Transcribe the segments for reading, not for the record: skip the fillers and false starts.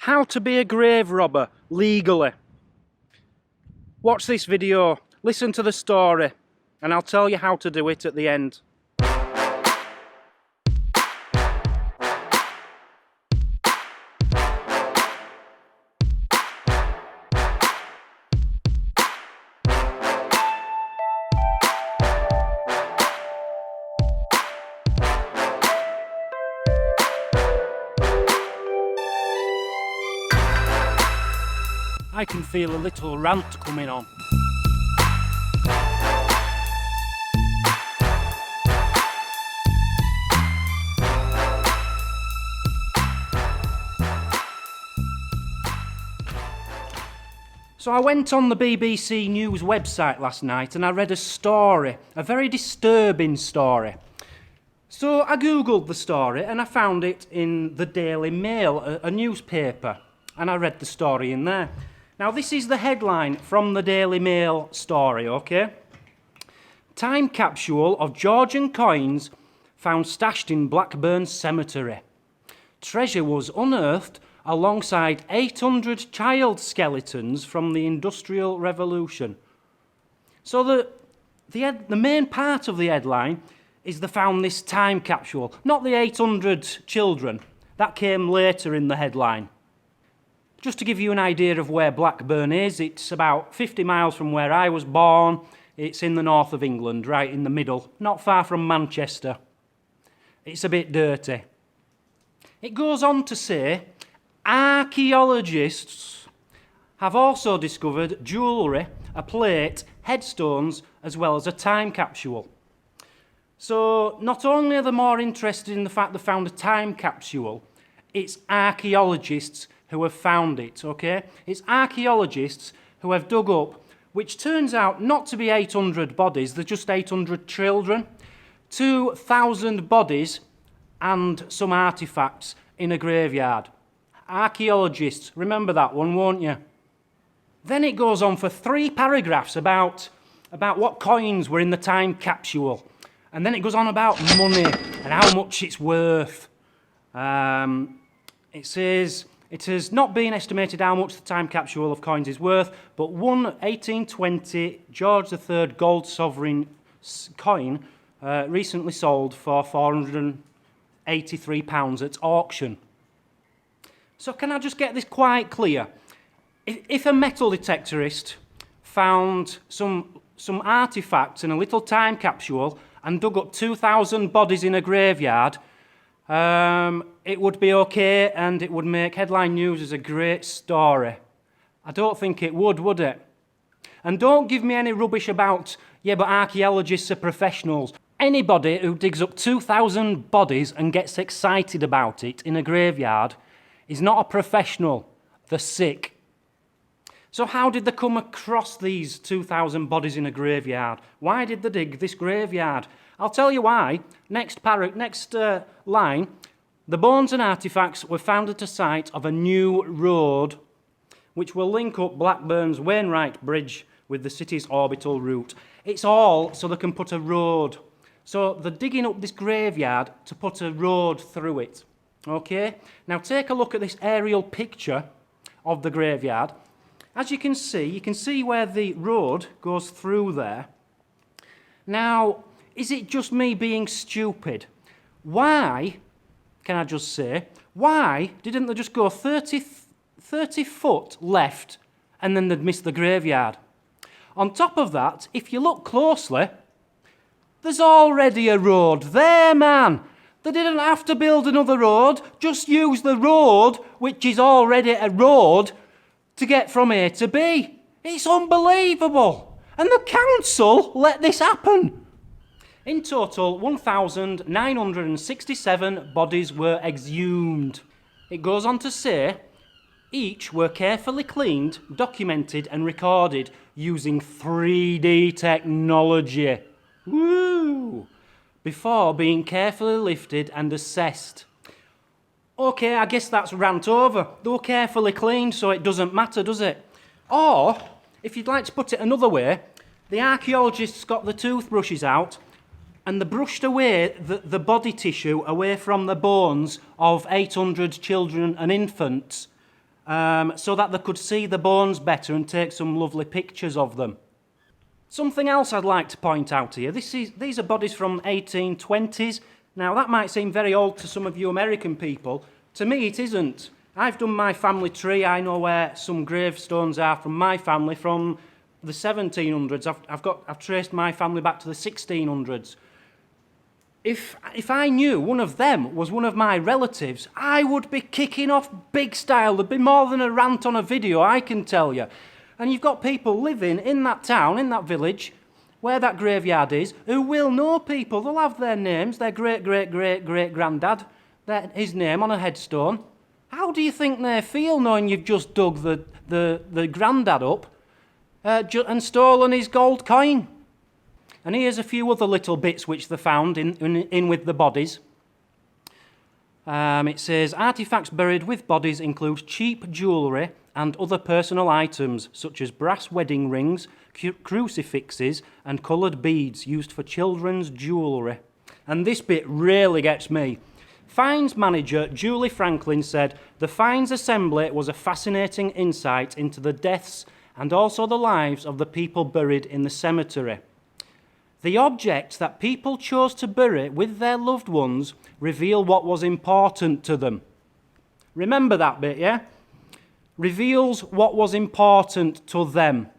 How to be a grave robber legally. Watch this video, listen to the story, and I'll tell you how to do it at the end. I can feel a little rant coming on. So I went on the BBC News website last night and I read a story, a very disturbing story. So I googled the story and I found it in the Daily Mail, a newspaper, and I read the story in there. Now this is the headline from the Daily Mail story, okay? Time capsule of Georgian coins found stashed in Blackburn Cemetery. Treasure was unearthed alongside 800 child skeletons from the Industrial Revolution. So the main part of the headline is they found this time capsule, not the 800 children. That came later in the headline. Just to give you an idea of where Blackburn is, it's about 50 miles from where I was born. It's in the north of England, right in the middle, not far from Manchester. It's a bit dirty. It goes on to say, archaeologists have also discovered jewellery, a plate, headstones, as well as a time capsule. So not only are they more interested in the fact they found a time capsule, it's archaeologists who have found it, okay? It's archaeologists who have dug up, which turns out not to be 800 bodies, they're just 800 children, 2,000 bodies and some artefacts in a graveyard. Archaeologists, remember that one, won't you? Then it goes on for 3 paragraphs about what coins were in the time capsule. And then it goes on about money and how much it's worth. It says, it has not been estimated how much the time capsule of coins is worth, but one 1820 George III gold sovereign coin recently sold for £483 at auction. So can I just get this quite clear? If a metal detectorist found some artefacts in a little time capsule and dug up 2,000 bodies in a graveyard, it would be okay and it would make headline news as a great story. I don't think it would it? And don't give me any rubbish about, yeah, but archaeologists are professionals. Anybody who digs up 2,000 bodies and gets excited about it in a graveyard is not a professional. They're sick. So how did they come across these 2,000 bodies in a graveyard? Why did they dig this graveyard? I'll tell you why. Next line. The bones and artefacts were found at a site of a new road which will link up Blackburn's Wainwright Bridge with the city's orbital route. It's all so they can put a road. So they're digging up this graveyard to put a road through it. Okay? Now take a look at this aerial picture of the graveyard. As you can see where the road goes through there. Now, is it just me being stupid? Why, can I just say, why didn't they just go 30 foot left and then they'd miss the graveyard? On top of that, if you look closely, there's already a road there, man. They didn't have to build another road, just use the road, which is already a road, to get from A to B. It's unbelievable. And the council let this happen. In total, 1,967 bodies were exhumed. It goes on to say, each were carefully cleaned, documented and recorded using 3D technology. Woo! Before being carefully lifted and assessed. Okay, I guess that's rant over. They were carefully cleaned, so it doesn't matter, does it? Or, if you'd like to put it another way, the archaeologists got the toothbrushes out and they brushed away the body tissue away from the bones of 800 children and infants. so that they could see the bones better and take some lovely pictures of them. Something else I'd like to point out here, these are bodies from 1820s. Now that might seem very old to some of you American people. To me it isn't. I've done my family tree. I know where some gravestones are from my family from the 1700s. I've traced my family back to the 1600s. If I knew one of them was one of my relatives, I would be kicking off big style. There'd be more than a rant on a video, I can tell you. And you've got people living in that town, in that village, where that graveyard is, who will know people. They'll have their names, their great-great-great-great-granddad, his name on a headstone. How do you think they feel knowing you've just dug the granddad up and stolen his gold coin? And here's a few other little bits which they found in with the bodies. It says, artifacts buried with bodies include cheap jewellery and other personal items such as brass wedding rings, crucifixes and coloured beads used for children's jewellery. And this bit really gets me. Finds manager Julie Franklin said, the finds assembly was a fascinating insight into the deaths and also the lives of the people buried in the cemetery. The objects that people chose to bury with their loved ones reveal what was important to them. Remember that bit, yeah? Reveals what was important to them.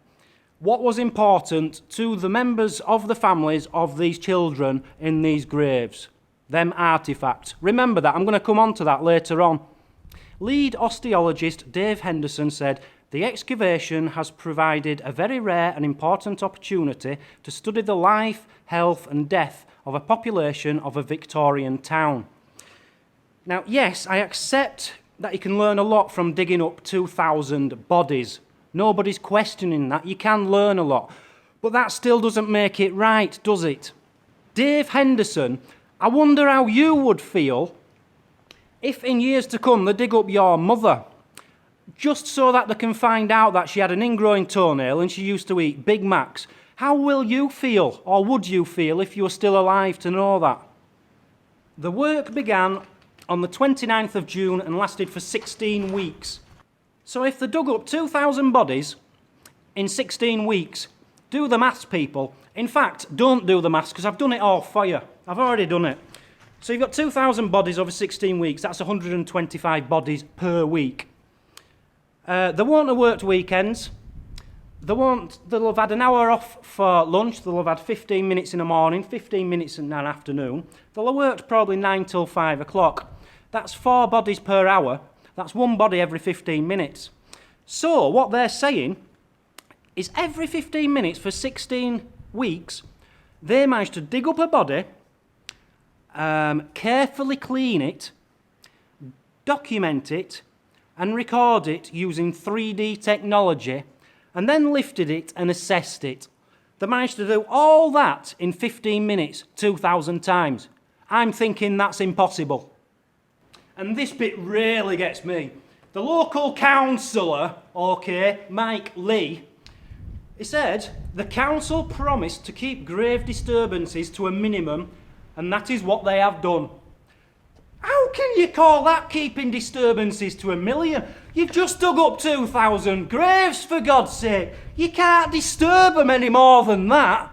What was important to the members of the families of these children in these graves. Them artifacts. Remember that. I'm going to come on to that later on. Lead osteologist Dave Henderson said, the excavation has provided a very rare and important opportunity to study the life, health and death of a population of a Victorian town. Now, yes, I accept that you can learn a lot from digging up 2,000 bodies. Nobody's questioning that. You can learn a lot. But that still doesn't make it right, does it? Dave Henderson, I wonder how you would feel if in years to come they dig up your mother, just so that they can find out that she had an ingrowing toenail and she used to eat Big Macs. How will you feel, or would you feel, if you were still alive to know that? The work began on the 29th of June and lasted for 16 weeks. So if they dug up 2,000 bodies in 16 weeks, do the maths, people. In fact, don't do the maths, because I've done it all for you. I've already done it. So you've got 2,000 bodies over 16 weeks. That's 125 bodies per week. They won't have worked weekends. They'll have had an hour off for lunch. They'll have had 15 minutes in the morning, 15 minutes in the afternoon. They'll have worked probably 9 till 5 o'clock. That's 4 bodies per hour. That's 1 body every 15 minutes. So what they're saying is every 15 minutes for 16 weeks, they managed to dig up a body, carefully clean it, document it, and record it using 3D technology, and then lifted it and assessed it. They managed to do all that in 15 minutes, 2,000 times. I'm thinking that's impossible. And this bit really gets me. The local councillor, Mike Lee, he said, the council promised to keep grave disturbances to a minimum, and that is what they have done. How can you call that keeping disturbances to a million? You've just dug up 2,000 graves, for God's sake. You can't disturb them any more than that.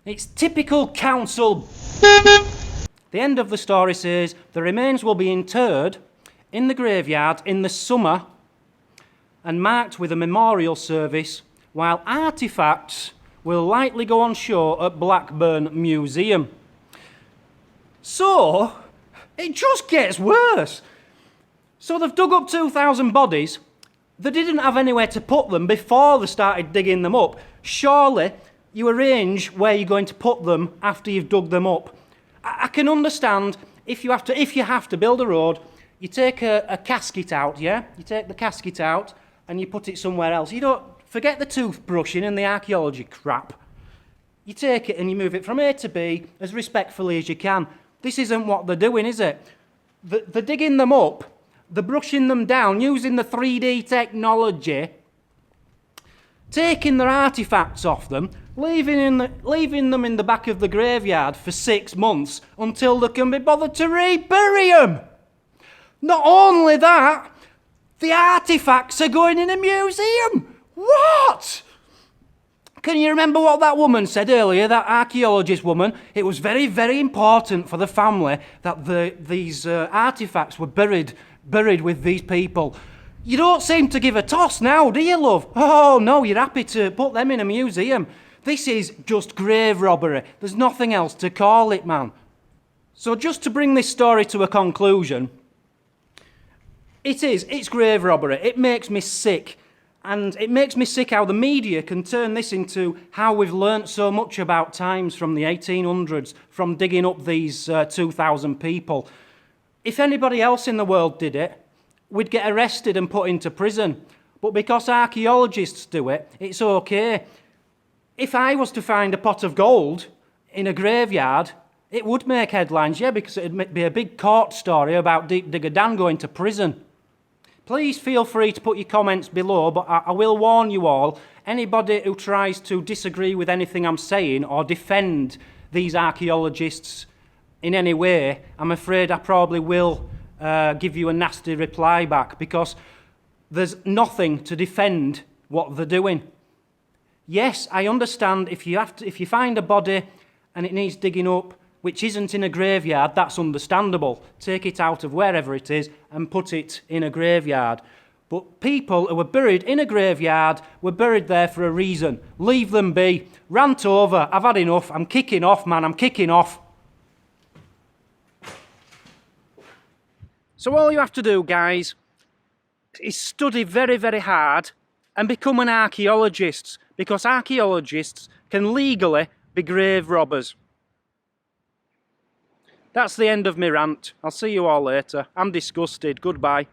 It's typical council. The end of the story says, the remains will be interred in the graveyard in the summer and marked with a memorial service, while artefacts will likely go on show at Blackburn Museum. So, it just gets worse. So they've dug up 2,000 bodies. They didn't have anywhere to put them before they started digging them up. Surely you arrange where you're going to put them after you've dug them up. I can understand if you have to build a road, you take a casket out, yeah? You take the casket out and you put it somewhere else. You don't forget the toothbrushing and the archaeology crap. You take it and you move it from A to B as respectfully as you can. This isn't what they're doing, is it? They're digging them up, they're brushing them down, using the 3D technology, taking their artifacts off them, leaving them in the back of the graveyard for 6 months until they can be bothered to rebury them. Not only that, The artefacts are going in a museum! What? Can you remember what that woman said earlier, that archaeologist woman? It was very, very important for the family that these artefacts were buried with these people. You don't seem to give a toss now, do you, love? Oh, no, you're happy to put them in a museum. This is just grave robbery. There's nothing else to call it, man. So just to bring this story to a conclusion, it's grave robbery. It makes me sick. And it makes me sick how the media can turn this into how we've learnt so much about times from the 1800s, from digging up these 2,000 people. If anybody else in the world did it, we'd get arrested and put into prison. But because archaeologists do it, it's okay. If I was to find a pot of gold in a graveyard, it would make headlines, yeah, because it'd be a big court story about Deep Digger Dan going to prison. Please feel free to put your comments below, but I will warn you all, anybody who tries to disagree with anything I'm saying or defend these archaeologists in any way, I'm afraid I probably will give you a nasty reply back, because there's nothing to defend what they're doing. Yes, I understand if you find a body and it needs digging up, which isn't in a graveyard, that's understandable. Take it out of wherever it is and put it in a graveyard. But people who were buried in a graveyard were buried there for a reason. Leave them be. Rant over. I've had enough. I'm kicking off, man. I'm kicking off. So all you have to do, guys, is study very, very hard and become an archaeologist, because archaeologists can legally be grave robbers. That's the end of my rant. I'll see you all later. I'm disgusted. Goodbye.